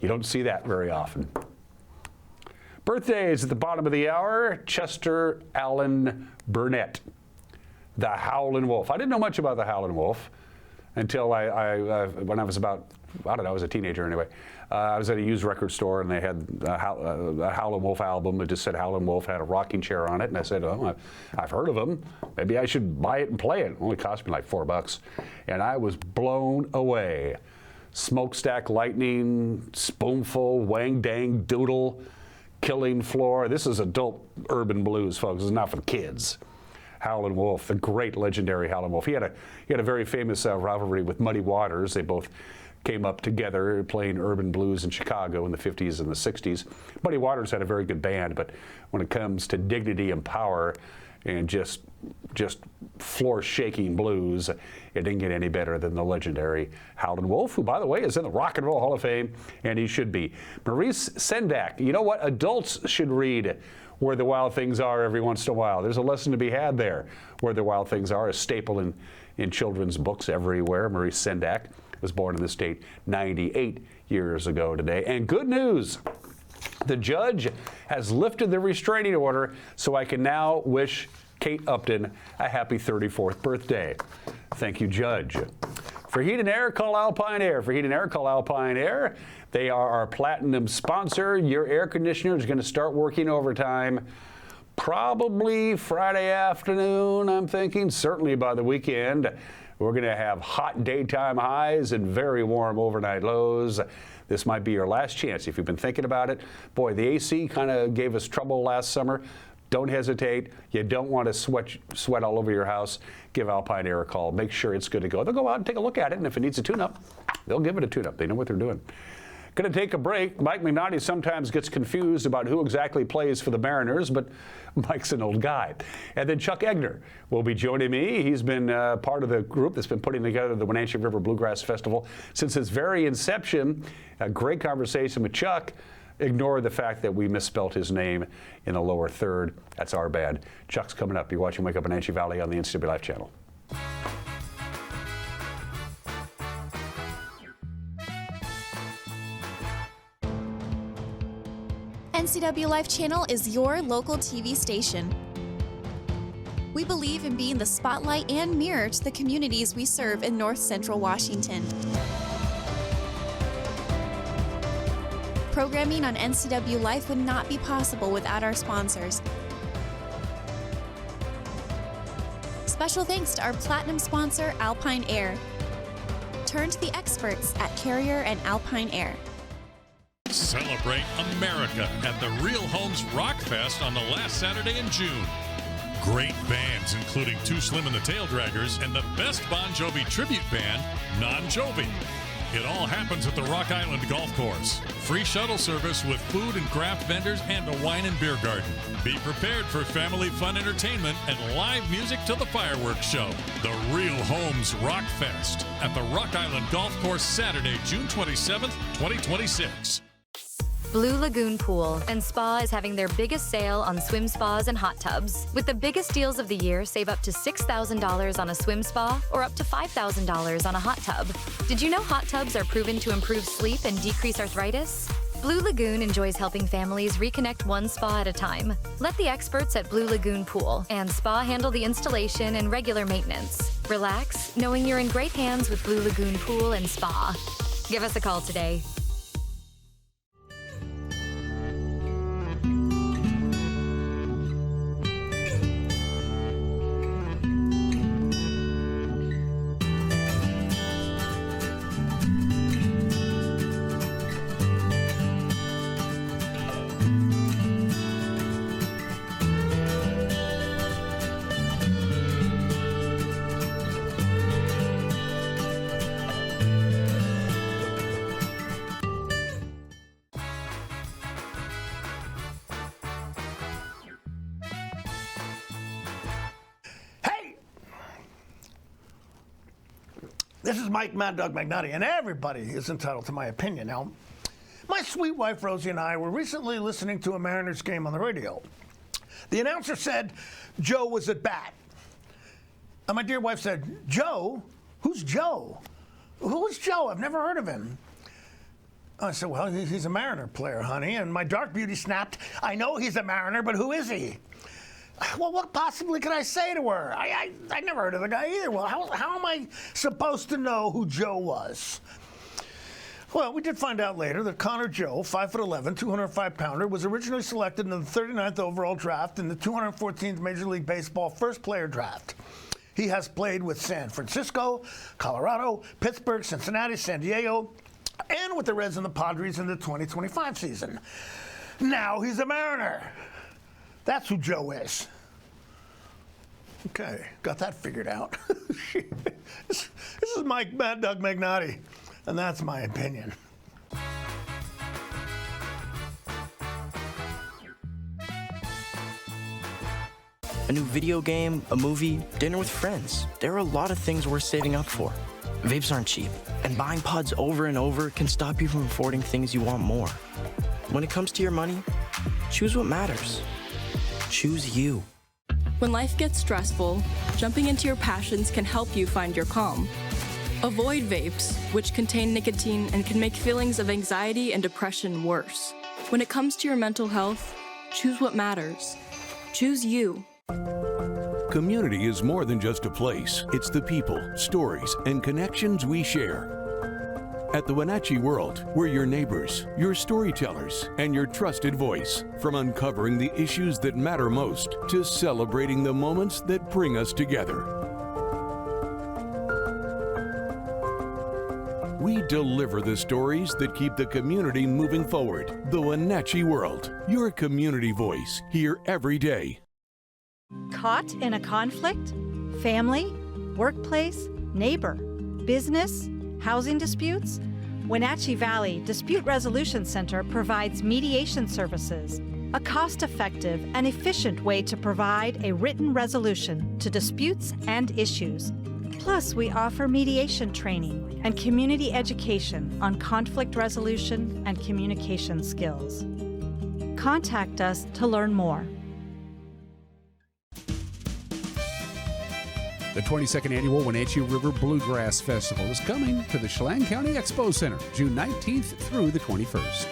You don't see that very often. Birthdays at the bottom of the hour, Chester Allen Burnett, the Howlin' Wolf. I didn't know much about the Howlin' Wolf until when I was about, I don't know, I was a teenager anyway. I was at a used record store and they had a Howlin' Wolf album. It just said Howlin' Wolf, had a rocking chair on it. And I said, oh, I've heard of them. Maybe I should buy it and play it. It only cost me like $4. And I was blown away. Smokestack Lightning, Spoonful, Wang Dang Doodle, Killing Floor. This is adult urban blues, folks. It's not for kids. Howlin' Wolf, the great legendary Howlin' Wolf. He had a very famous rivalry with Muddy Waters. They both came up together playing urban blues in Chicago in the 50s and the 60s. Muddy Waters had a very good band, but when it comes to dignity and power and just floor-shaking blues, it didn't get any better than the legendary Howlin' Wolf, who, by the way, is in the Rock and Roll Hall of Fame, and he should be. Maurice Sendak, you know what? Adults should read Where the Wild Things Are every once in a while. There's a lesson to be had there. Where the Wild Things Are, a staple in children's books everywhere. Maurice Sendak was born in the state 98 years ago today. And good news, the judge has lifted the restraining order, so I can now wish Kate Upton a happy 34th birthday. Thank you, Judge. For heat and air, call Alpine Air. For heat and air, call Alpine Air. They are our platinum sponsor. Your air conditioner is going to start working overtime probably Friday afternoon, I'm thinking. Certainly by the weekend. We're going to have hot daytime highs and very warm overnight lows. This might be your last chance if you've been thinking about it. Boy, the AC kind of gave us trouble last summer. Don't hesitate. You don't want to sweat all over your house. Give Alpine Air a call. Make sure it's good to go. They'll go out and take a look at it, and if it needs a tune-up, they'll give it a tune-up. They know what they're doing. Going to take a break. Mike McNaughty sometimes gets confused about who exactly plays for the Mariners, but Mike's an old guy. And then Chuck Egner will be joining me. He's been part of the group that's been putting together the Wenatchee River Bluegrass Festival since its very inception. A great conversation with Chuck. Ignore the fact that we misspelt his name in the lower third. That's our bad. Chuck's coming up. You're watching Wake Up Wenatchee Valley on the NCW Life channel. NCW Life Channel is your local TV station. We believe in being the spotlight and mirror to the communities we serve in North Central Washington. Programming on NCW Life would not be possible without our sponsors. Special thanks to our platinum sponsor, Alpine Air. Turn to the experts at Carrier and Alpine Air. Celebrate America at the Real Homes Rock Fest on the last Saturday in June. Great bands including Too Slim and the Tail Draggers and the best Bon Jovi tribute band, Non Jovi. It all happens at the Rock Island Golf Course. Free shuttle service with food and craft vendors and a wine and beer garden. Be prepared for family fun entertainment and live music till the fireworks show. The Real Homes Rock Fest at the Rock Island Golf Course Saturday, June 27th, 2026. Blue Lagoon Pool and Spa is having their biggest sale on swim spas and hot tubs. With the biggest deals of the year, save up to $6,000 on a swim spa or up to $5,000 on a hot tub. Did you know hot tubs are proven to improve sleep and decrease arthritis? Blue Lagoon enjoys helping families reconnect one spa at a time. Let the experts at Blue Lagoon Pool and Spa handle the installation and regular maintenance. Relax, knowing you're in great hands with Blue Lagoon Pool and Spa. Give us a call today. This is Mike Mad Dog McNaughty, and everybody is entitled to my opinion. Now, my sweet wife Rosie and I were recently listening to a Mariners game on the radio. The announcer said Joe was at bat. And my dear wife said, Joe? Who's Joe? Who is Joe? I've never heard of him. I said, well, he's a Mariner player, honey. And my dark beauty snapped, I know he's a Mariner, but who is he? Well, what possibly could I say to her? I never heard of the guy either. Well, how am I supposed to know who Joe was? Well, we did find out later that Connor Joe, 5'11", 205-pounder, was originally selected in the 39th overall draft in the 214th Major League Baseball first player draft. He has played with San Francisco, Colorado, Pittsburgh, Cincinnati, San Diego, and with the Reds and the Padres in the 2025 season. Now he's a Mariner. That's who Joe is. Okay, got that figured out. This is Mike Mad Dog Magnotti, and that's my opinion. A new video game, a movie, dinner with friends. There are a lot of things worth saving up for. Vapes aren't cheap, and buying pods over and over can stop you from affording things you want more. When it comes to your money, choose what matters. Choose you. When life gets stressful, jumping into your passions can help you find your calm. Avoid vapes, which contain nicotine and can make feelings of anxiety and depression worse. When it comes to your mental health, choose what matters. Choose you. Community is more than just a place. It's the people, stories, and connections we share. At the Wenatchee World, we're your neighbors, your storytellers, and your trusted voice. From uncovering the issues that matter most to celebrating the moments that bring us together. We deliver the stories that keep the community moving forward. The Wenatchee World, your community voice, here every day. Caught in a conflict? Family? Workplace? Neighbor? Business? Housing disputes? Wenatchee Valley Dispute Resolution Center provides mediation services, a cost-effective and efficient way to provide a written resolution to disputes and issues. Plus, we offer mediation training and community education on conflict resolution and communication skills. Contact us to learn more. The 22nd Annual Wenatchee River Bluegrass Festival is coming to the Chelan County Expo Center, June 19th through the 21st.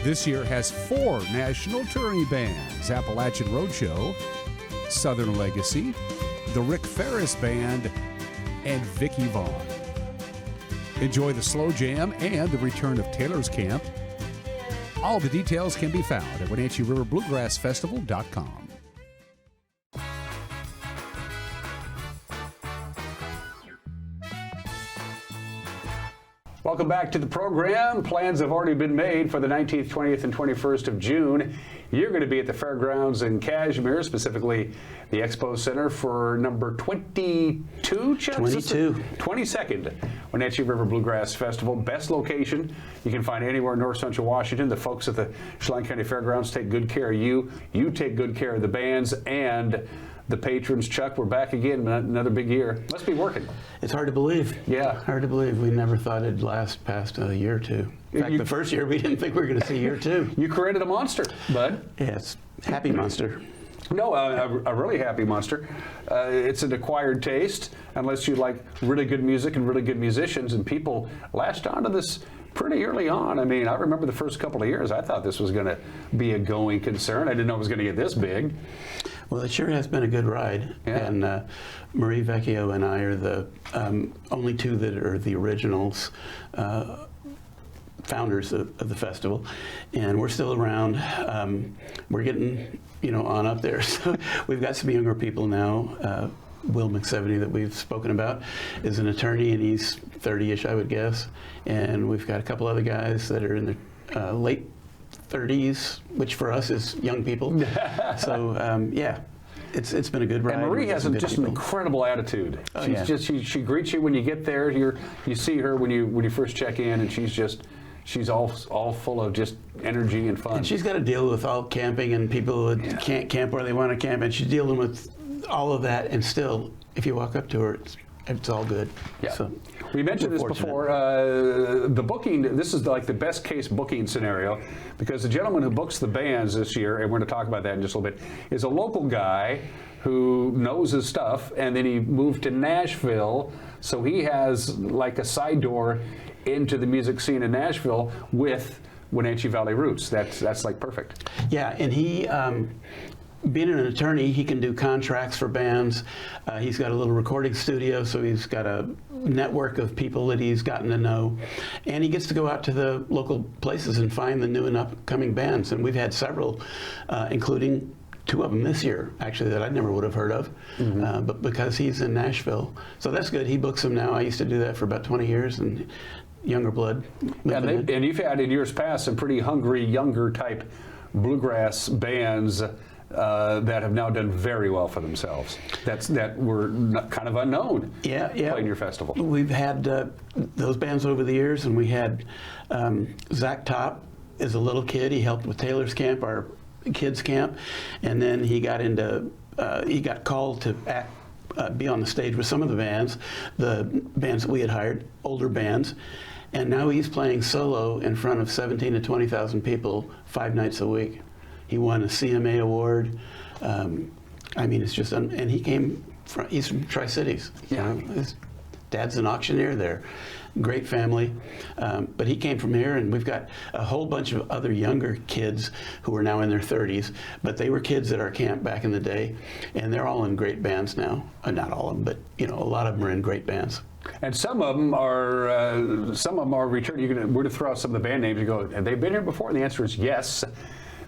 This year has 4 national touring bands: Appalachian Roadshow, Southern Legacy, the Rick Ferris Band, and Vicky Vaughn. Enjoy the slow jam and the return of Taylor's Camp. All the details can be found at WenatcheeRiverBluegrassFestival.com. Welcome back to the program. Plans have already been made for the 19th, 20th, and 21st of June. You're going to be at the fairgrounds in Kashmir, specifically the Expo Center, for number 22, Chuck? 22nd Wenatchee River Bluegrass Festival. Best location you can find anywhere in north central Washington. The folks at the Chelan County Fairgrounds take good care of you. You take good care of the bands and the patrons. Chuck, we're back again, another big year. Must be working. It's hard to believe. Yeah. Hard to believe. We never thought it'd last past a year or two. In fact, the first year we didn't think we were going to see year 2. You created a monster, bud. Yes. Happy monster. No, a really happy monster. It's an acquired taste, unless you like really good music and really good musicians, and people latched onto this pretty early on. I mean, I remember the first couple of years, I thought this was going to be a going concern. I didn't know it was going to get this big. Well, it sure has been a good ride. Yeah. And Marie Vecchio and I are the only 2 that are the originals, founders of the festival. And we're still around. We're getting, on up there. So we've got some younger people now. Will McSeveny, that we've spoken about, is an attorney, and he's 30-ish, I would guess. And we've got a couple other guys that are in the late 30s, which for us is young people. So yeah, it's been a good ride. And Marie has just an incredible attitude. Oh, she's yeah. just she greets you when you get there. You see her when you first check in, and she's all full of just energy and fun. And she's got to deal with all camping and people that can't camp where they want to camp, and she's dealing with all of that. And still, if you walk up to her, it's all good. Yeah. So we mentioned this before. The booking, this is like the best case booking scenario, because the gentleman who books the bands this year, and we're going to talk about that in just a little bit, is a local guy who knows his stuff, and then he moved to Nashville, so he has like a side door into the music scene in Nashville with Wenatchee Valley roots. That's like perfect. Yeah, and he, being an attorney, he can do contracts for bands. He's got a little recording studio, so he's got a network of people that he's gotten to know. And he gets to go out to the local places and find the new and upcoming bands. And we've had several, including 2 of them this year, actually, that I never would have heard of, but because he's in Nashville. So that's good. He books them now. I used to do that for about 20 years, and younger blood. And you've had in years past some pretty hungry, younger type bluegrass bands that have now done very well for themselves. That were kind of unknown. Yeah. Playing your festival. We've had those bands over the years, and we had Zach Top as a little kid. He helped with Taylor's Camp, our kids camp, and then he got into he got called to act. Be on the stage with some of the bands that we had hired, older bands, and now he's playing solo in front of 17 to 20,000 people 5 nights a week. He won a CMA award. I mean, it's just, and he came from, he's from Tri-Cities. Yeah. You know, his dad's an auctioneer there. Great family. But he came from here, and we've got a whole bunch of other younger kids who are now in their 30s, but they were kids at our camp back in the day, and they're all in great bands now. Not all of them, but you know, a lot of them are in great bands. And some of them are returning. We're to throw out some of the band names and go, have they been here before? And the answer is yes.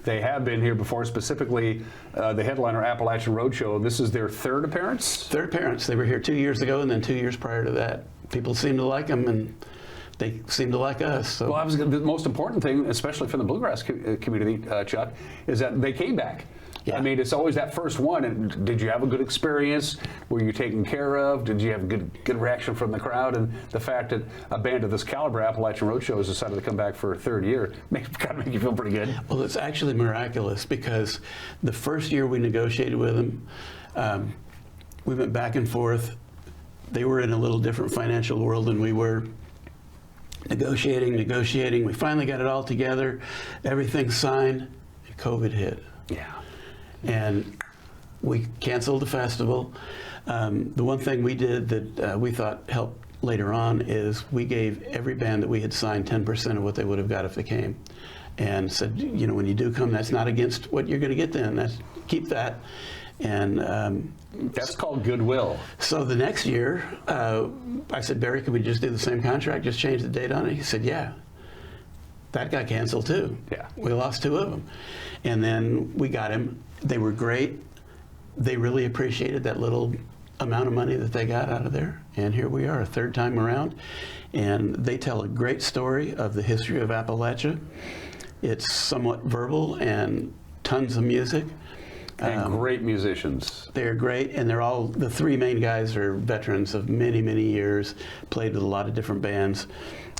They have been here before, specifically the headliner Appalachian Roadshow. This is their 3rd appearance? 3rd appearance. They were here 2 years ago, and then 2 years prior to that. People seem to like them, and they seem to like us. So. Well, the most important thing, especially for the bluegrass community, Chuck, is that they came back. Yeah. I mean, it's always that first one. And did you have a good experience? Were you taken care of? Did you have good reaction from the crowd? And the fact that a band of this caliber, Appalachian Roadshow, has decided to come back for a 3rd year, kind of make you feel pretty good. Well, it's actually miraculous, because the first year we negotiated with them, we went back and forth. They were in a little different financial world than we were. Negotiating. We finally got it all together. Everything signed. And COVID hit. Yeah. And we canceled the festival. The one thing we did that we thought helped later on is we gave every band that we had signed 10% of what they would have got if they came, and said, you know, when you do come, that's not against what you're going to get then. Keep that. And that's called goodwill. So the next year, I said, Barry, could we just do the same contract, just change the date on it? He said, yeah. That got canceled too. Yeah. We lost 2 of them. And then we got him. They were great. They really appreciated that little amount of money that they got out of there. And here we are, a 3rd time around. And they tell a great story of the history of Appalachia. It's somewhat verbal and tons of music. And great musicians. They're great, and they're all, the 3 main guys are veterans of many, many years, played with a lot of different bands,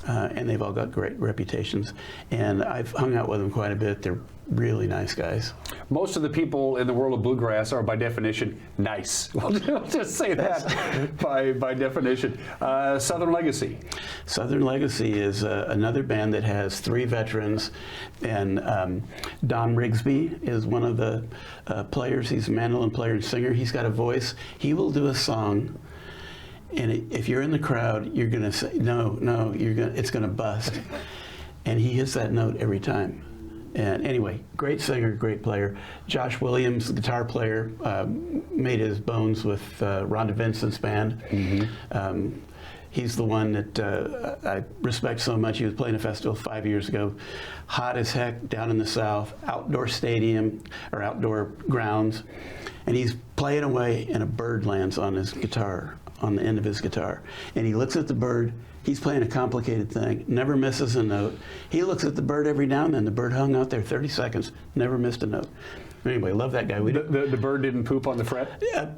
and they've all got great reputations. And I've hung out with them quite a bit. They're really nice guys. Most of the people in the world of bluegrass are, by definition, nice. We'll just say that by definition. Southern Legacy. Southern Legacy is another band that has 3 veterans, and Don Rigsby is one of the players. He's a mandolin player and singer. He's got a voice. He will do a song, and if you're in the crowd, you're going to say, no, it's going to bust. And he hits that note every time. And anyway, great singer, great player. Josh Williams, the guitar player, made his bones with Rhonda Vincent's band. Mm-hmm. He's the one that I respect so much. He was playing a festival 5 years ago. Hot as heck down in the South, outdoor stadium or outdoor grounds. And he's playing away, and a bird lands on his guitar, on the end of his guitar. And he looks at the bird. He's playing a complicated thing, never misses a note. He looks at the bird every now and then. The bird hung out there 30 seconds, never missed a note. Anyway, love that guy. The bird didn't poop on the fret? Yeah.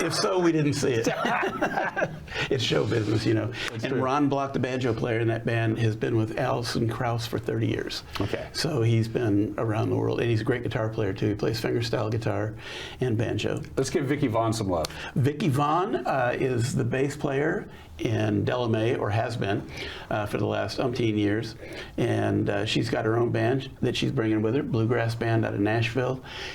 If so, we didn't see it. It's show business, you know. That's and true. Ron Block, the banjo player in that band, has been with Alison Krauss for 30 years. Okay. So he's been around the world, and he's a great guitar player too. He plays fingerstyle guitar and banjo. Let's give Vicki Vaughn some love. Vicki Vaughn is the bass player in Delamay, or has been for the last umpteen years, and she's got her own band that she's bringing with her, bluegrass band out of Nashville.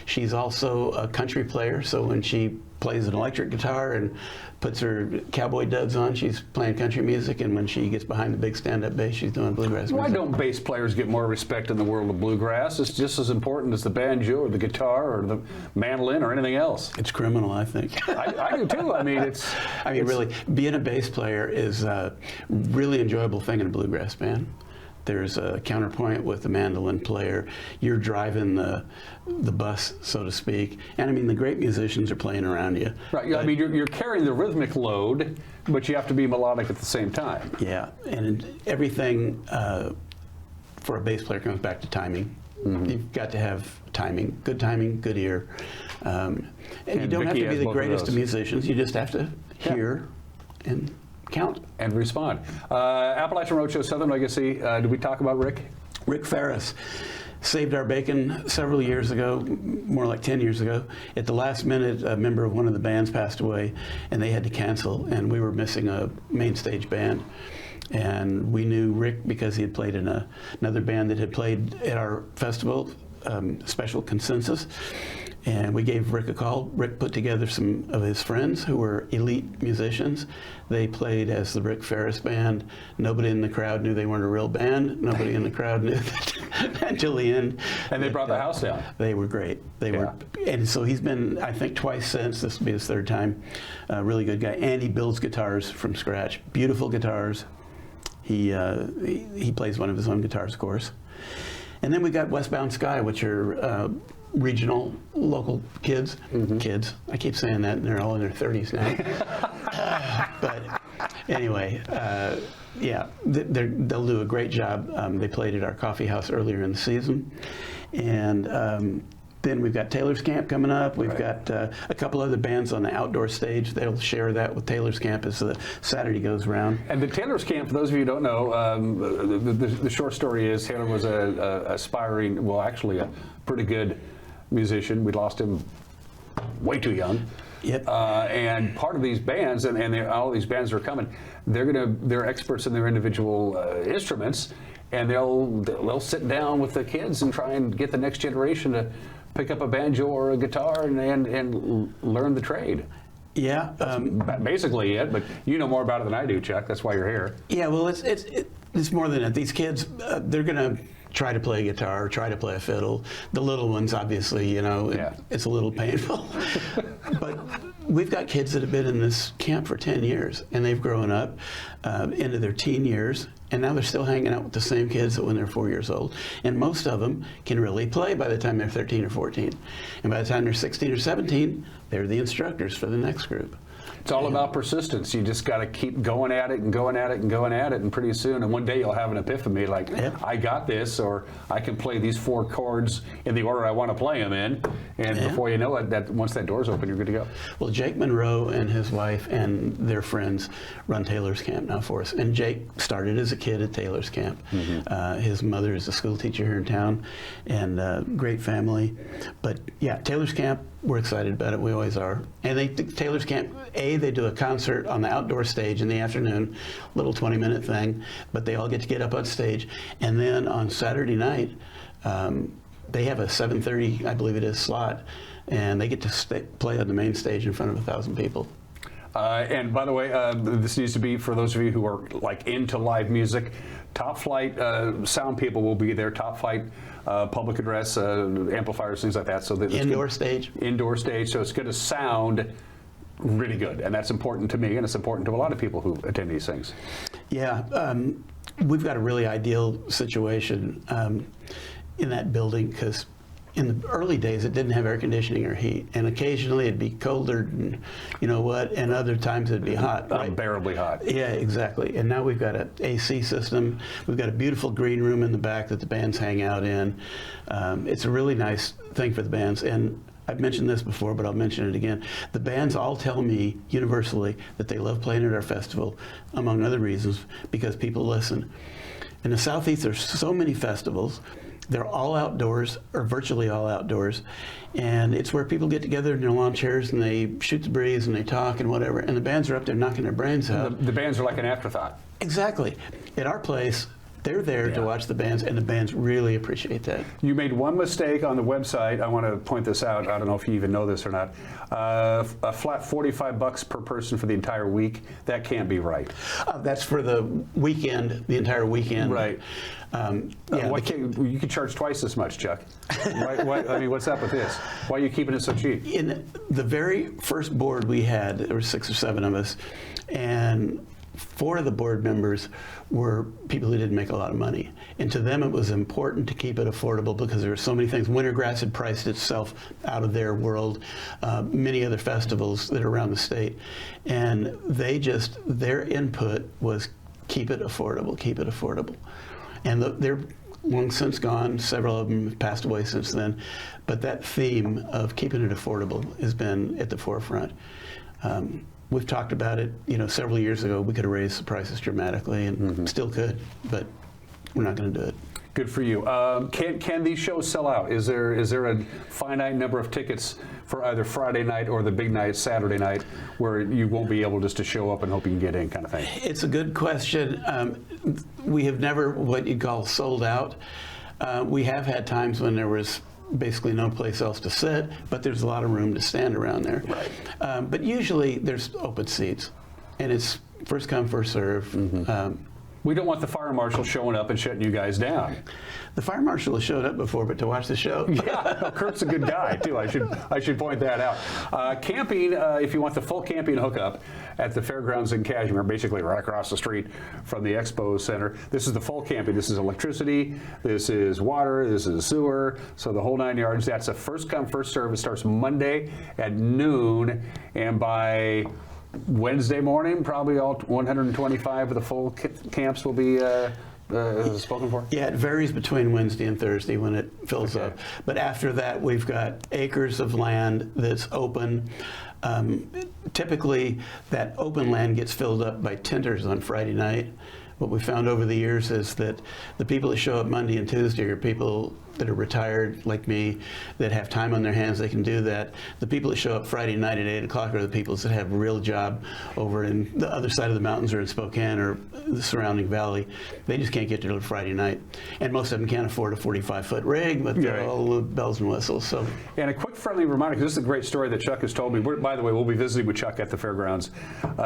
She's also a country player, so when she plays an electric guitar and puts her cowboy duds on, she's playing country music, and when she gets behind the big stand-up bass, she's doing bluegrass music. Why don't bass players get more respect in the world of bluegrass? It's just as important as the banjo or the guitar or the mandolin or anything else. It's criminal, I think. I do too. I mean, really, being a bass player is a really enjoyable thing in a bluegrass band. There's a counterpoint with the mandolin player. You're driving the bus, so to speak. And I mean, the great musicians are playing around you. Right. I mean, you're carrying the rhythmic load, but you have to be melodic at the same time. Yeah. And everything for a bass player comes back to timing. Mm-hmm. You've got to have timing, good ear. And you don't have to be the greatest of musicians. You just have to hear and count. And respond. Appalachian Roadshow, Southern Legacy. Did we talk about Rick? Rick Ferris saved our bacon several years ago, more like 10 years ago. At the last minute, a member of one of the bands passed away, and they had to cancel, and we were missing a main stage band. And we knew Rick because he had played in another band that had played at our festival, Special Consensus. And we gave Rick a call. Rick put together some of his friends who were elite musicians. They played as the Rick Ferris Band. Nobody in the crowd knew they weren't a real band. Nobody in the crowd knew that until the end. And they brought the house down. They were great. They were, and so he's been, I think, twice since. This will be his third time. Really good guy. And he builds guitars from scratch. Beautiful guitars. He plays one of his own guitars, of course. And then we got Westbound Sky, which are regional, local kids. Mm-hmm. Kids. I keep saying that, and they're all in their 30s now. But anyway, yeah, they'll do a great job. They played at our coffee house earlier in the season. And then we've got Taylor's Camp coming up. We've got a couple other bands on the outdoor stage. They'll share that with Taylor's Camp as the Saturday goes around. And the Taylor's Camp, for those of you who don't know, the short story is Taylor was a aspiring, well, actually a pretty good musician. We lost him way too young. Yep. And part of these bands, and all these bands are coming, they're experts in their individual instruments, and they'll sit down with the kids and try and get the next generation to pick up a banjo or a guitar and learn the trade. Yeah. That's basically it, but you know more about it than I do, Chuck. That's why you're here. Yeah, well, it's more than that. These kids, they're going to try to play a guitar, try to play a fiddle. The little ones, obviously, you know, it's a little painful. But we've got kids that have been in this camp for 10 years, and they've grown up into their teen years, and now they're still hanging out with the same kids that when they're 4 years old. And most of them can really play by the time they're 13 or 14. And by the time they're 16 or 17, they're the instructors for the next group. It's all about persistence. You just got to keep going at it and going at it and going at it, and pretty soon, and one day you'll have an epiphany like, I got this, or I can play these 4 chords in the order I want to play them in, and before you know it, once that door's open, you're good to go. Well, Jake Monroe and his wife and their friends run Taylor's Camp now for us, and Jake started as a kid at Taylor's Camp. Mm-hmm. His mother is a school teacher here in town, and great family. But yeah, Taylor's Camp, we're excited about it. We always are. And Taylor's Camp, they do a concert on the outdoor stage in the afternoon, little 20-minute thing, but they all get up on stage. And then on Saturday night, they have a 7:30, I believe it is, slot, and they get to play on the main stage in front of 1,000 people. And by the way, this needs to be for those of you who are like into live music. Top Flight sound people will be there. Top Flight public address, amplifiers, things like that. So that indoor stage. Indoor stage. So it's going to sound really good, and that's important to me, and it's important to a lot of people who attend these things. Yeah, we've got a really ideal situation in that building because in the early days, it didn't have air conditioning or heat, and occasionally it'd be colder than, you know what, and other times it'd be hot. Right? Unbearably hot. Yeah, exactly. And now we've got an AC system. We've got a beautiful green room in the back that the bands hang out in. It's a really nice thing for the bands, and I've mentioned this before, but I'll mention it again. The bands all tell me universally that they love playing at our festival, among other reasons, because people listen. In the Southeast, there's so many festivals. They're all outdoors, or virtually all outdoors, and it's where people get together in their lawn chairs and they shoot the breeze and they talk and whatever, and the bands are up there knocking their brains out. The bands are like an afterthought. Exactly. At our place, they're there to watch the bands, and the bands really appreciate that. You made one mistake on the website. I want to point this out. I don't know if you even know this or not. A flat $45 per person for the entire week. That can't be right. That's for the weekend, the entire weekend. Right. You could charge twice as much, Chuck. I mean, what's up with this? Why are you keeping it so cheap? In the very first board we had, there were 6 or 7 of us, and 4 of the board members were people who didn't make a lot of money. And to them it was important to keep it affordable because there were so many things. Wintergrass had priced itself out of their world, many other festivals that are around the state. And their input was keep it affordable, keep it affordable. And they're long since gone, several of them have passed away since then. But that theme of keeping it affordable has been at the forefront. We've talked about it, several years ago. We could have raised the prices dramatically, and still could, but we're not going to do it. Good for you. Can these shows sell out? Is there a finite number of tickets for either Friday night or the big night, Saturday night, where you won't be able just to show up and hope you can get in, kind of thing? It's a good question. We have never what you'd call sold out. We have had times when there was basically no place else to sit, but there's a lot of room to stand around there. Right. But usually there's open seats, and it's first come, first serve. We don't want the fire marshal showing up and shutting you guys down. The fire marshal has showed up before, but to watch the show. Yeah, Kurt's a good guy too. I should point that out. Camping, if you want the full camping hookup at the fairgrounds in Cashmere, basically right across the street from the expo center. This is the full camping. This is electricity. This is water. This is sewer. So the whole 9 yards. That's a first come, first serve. It starts Monday at noon, and by Wednesday morning, probably all 125 of the full camps will be spoken for? Yeah, it varies between Wednesday and Thursday when it fills up. But after that, we've got acres of land that's open. Typically, that open land gets filled up by tenters on Friday night. What we found over the years is that the people that show up Monday and Tuesday are people that are retired, like me, that have time on their hands, they can do that. The people that show up Friday night at 8 o'clock are the people that have a real job over in the other side of the mountains or in Spokane or the surrounding valley. They just can't get there till Friday night. And most of them can't afford a 45-foot rig, but they're all the bells and whistles. So. And a quick friendly reminder, because this is a great story that Chuck has told me. By the way, we'll be visiting with Chuck at the fairgrounds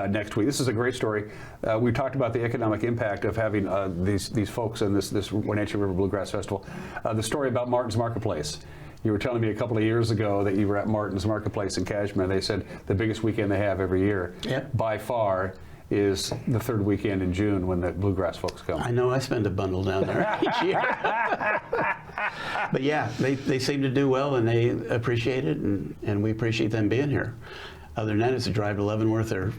next week. This is a great story. We talked about the economic impact of having these folks in this Wenatchee River Bluegrass Festival. The story about Martin's Marketplace. You were telling me a couple of years ago that you were at Martin's Marketplace in Cashmere. They said the biggest weekend they have every year, by far, is the third weekend in June when the bluegrass folks come. I know, I spend a bundle down there each year. But yeah, they seem to do well, and they appreciate it, and we appreciate them being here. Other than that, it's a drive to Leavenworth or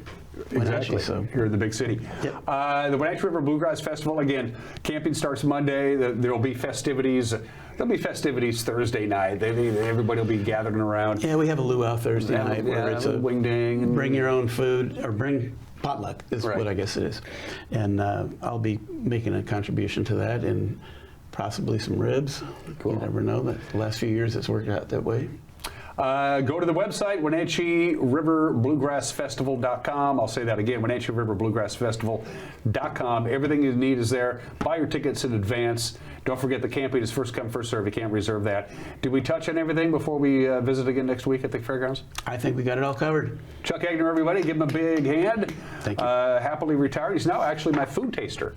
Wenatchee. Exactly. So here in the big city. Yep. The Wenatchee River Bluegrass Festival, again, camping starts Monday. There will be festivities. There'll be festivities Thursday night. Everybody will be gathering around. Yeah, we have a luau Thursday night where it's a wing ding. Bring your own food, or bring potluck is what I guess it is. And I'll be making a contribution to that, and possibly some ribs. Cool. You never know. The last few years it's worked out that way. Go to the website, Wenatchee River Bluegrass Festival.com. I'll say that again, Wenatchee River Bluegrass Festival.com. Everything you need is there. Buy your tickets in advance. Don't forget the camping is first come, first serve. You can't reserve that. Did we touch on everything before we visit again next week at the fairgrounds? I think we got it all covered. Chuck Egner, everybody, give him a big hand. Thank you. Happily retired. He's now actually my food taster.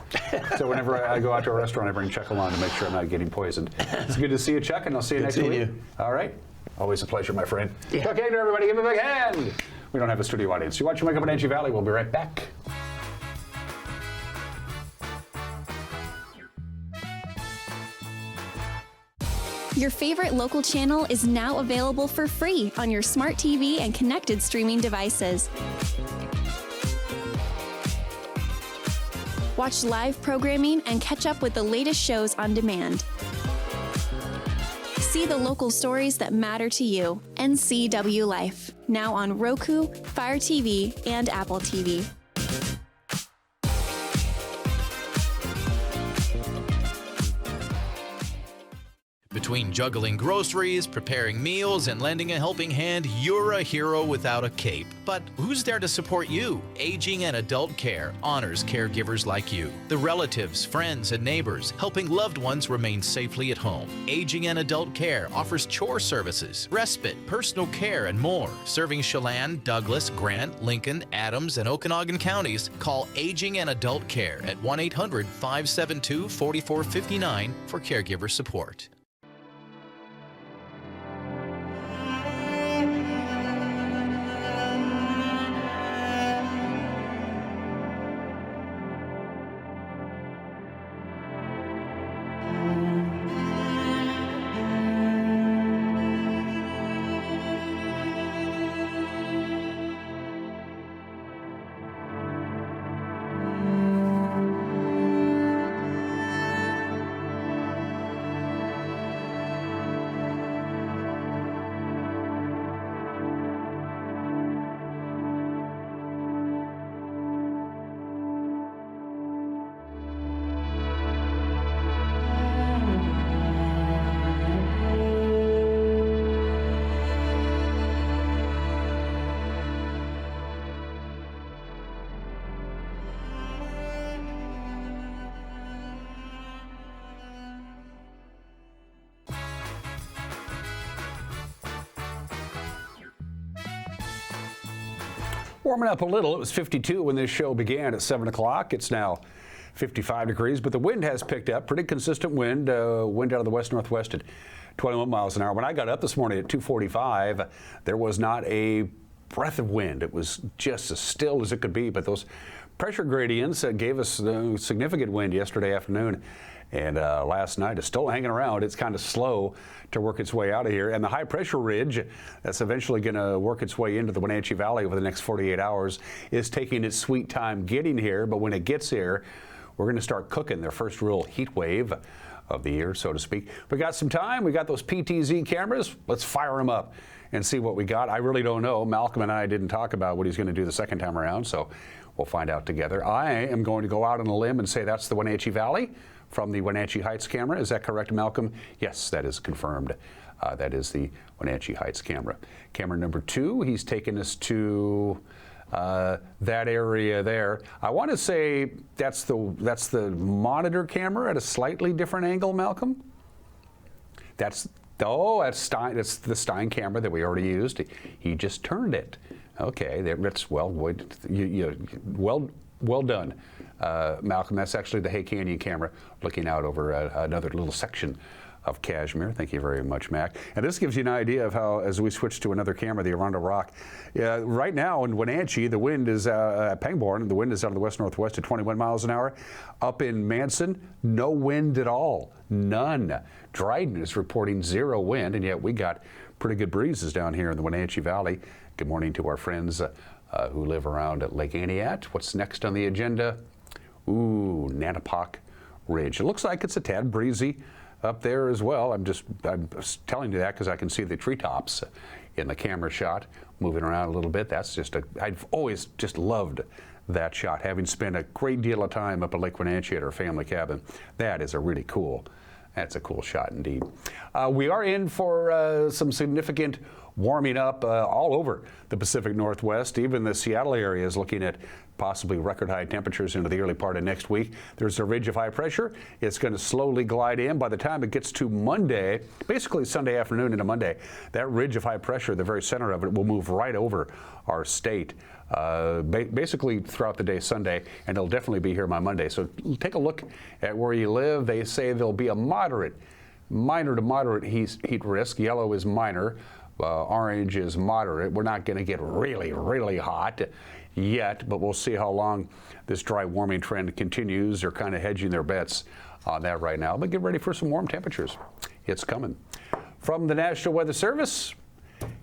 So whenever I go out to a restaurant, I bring Chuck along to make sure I'm not getting poisoned. It's good to see you, Chuck, and I'll see you next week. All right. Always a pleasure, my friend. Chuck Egner, everybody, give him a big hand. We don't have a studio audience. You're watching Wake Up Wenatchee Valley. We'll be right back. Your favorite local channel is now available for free on your smart TV and connected streaming devices. Watch live programming and catch up with the latest shows on demand. See the local stories that matter to you. NCW Life, now on Roku, Fire TV, and Apple TV. The Between juggling groceries, preparing meals, and lending a helping hand, you're a hero without a cape. But who's there to support you? Aging and Adult Care honors caregivers like you, the relatives, friends, and neighbors, helping loved ones remain safely at home. Aging and Adult Care offers chore services, respite, personal care, and more. Serving Chelan, Douglas, Grant, Lincoln, Adams, and Okanagan counties, call Aging and Adult Care at 1-800-572-4459 for caregiver support. Warming up a little. It was 52 when this show began at 7 o'clock. It's now 55 degrees, but the wind has picked up. Pretty consistent wind. Wind out of the west-northwest at 21 miles an hour. When I got up this morning at 2:45, there was not a breath of wind. It was just as still as it could be, but those pressure gradients gave us significant wind yesterday afternoon. And last night is still hanging around. It's kind of slow to work its way out of here. And the high pressure ridge that's eventually going to work its way into the Wenatchee Valley over the next 48 hours is taking its sweet time getting here. But when it gets here, we're going to start cooking their first real heat wave of the year, so to speak. We got some time. We got those PTZ cameras. Let's fire them up and see what we got. I really don't know. Malcolm and I didn't talk about what he's going to do the second time around, so we'll find out together. I am going to go out on a limb and say that's the Wenatchee Valley from the Wenatchee Heights camera. Is that correct, Malcolm? Yes, that is confirmed. That is the Wenatchee Heights camera. Camera number 2, he's taken us to that area there. I want to say that's the monitor camera at a slightly different angle, Malcolm. That's Stein. That's the Stein camera that we already used. He just turned it. Okay, that's well done, Malcolm. That's actually the Hay Canyon camera looking out over another little section of Kashmir. Thank you very much, Mac. And this gives you an idea of how, as we switch to another camera, the Arundel Rock. Right now in Wenatchee, the wind is at Pangbourne, the wind is out of the west-northwest at 21 miles an hour. Up in Manson, no wind at all. None. Dryden is reporting 0 wind, and yet we got pretty good breezes down here in the Wenatchee Valley. Good morning to our friends who live around at Lake Aniat. What's next on the agenda? Ooh, Nanapoc Ridge. It looks like it's a tad breezy up there as well. I'm telling you that because I can see the treetops in the camera shot moving around a little bit. That's I've always just loved that shot, having spent a great deal of time up at Lake Wenatchee at our family cabin. That's a cool shot indeed. We are in for some significant warming up all over the Pacific Northwest. Even the Seattle area is looking at possibly record high temperatures into the early part of next week. There's a ridge of high pressure. It's going to slowly glide in. By the time it gets to Monday, basically Sunday afternoon into Monday, that ridge of high pressure, the very center of it, will move right over our state. Basically throughout the day Sunday, and it'll definitely be here by Monday. So take a look at where you live. They say there'll be a minor to moderate heat risk. Yellow is minor. Orange is moderate. We're not going to get really, really hot yet, but we'll see how long this dry warming trend continues. They're kind of hedging their bets on that right now. But get ready for some warm temperatures. It's coming. From the National Weather Service,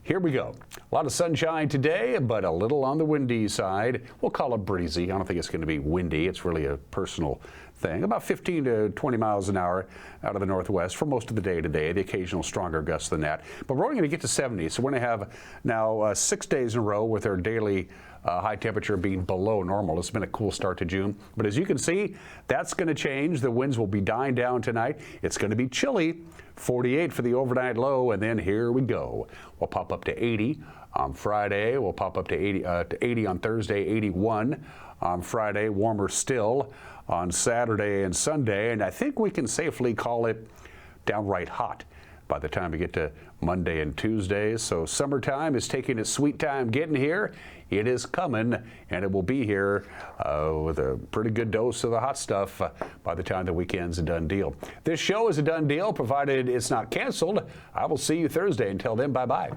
here we go. A lot of sunshine today, but a little on the windy side. We'll call it breezy. I don't think it's going to be windy. It's really a personal thing, about 15 to 20 miles an hour out of the northwest for most of the day today, the occasional stronger gusts than that. But we're only going to get to 70, so we're going to have now 6 days in a row with our daily high temperature being below normal. It's been a cool start to June, but as you can see, that's going to change. The winds will be dying down tonight. It's going to be chilly, 48 for the overnight low, and then here we go. We'll pop up to 80 on Friday. We'll pop up to 80 on Thursday, 81 on Friday, warmer still on Saturday and Sunday, and I think we can safely call it downright hot by the time we get to Monday and Tuesday. So summertime is taking its sweet time getting here. It is coming, and it will be here with a pretty good dose of the hot stuff by the time the weekend's a done deal. This show is a done deal, provided it's not canceled. I will see you Thursday. Until then, bye-bye.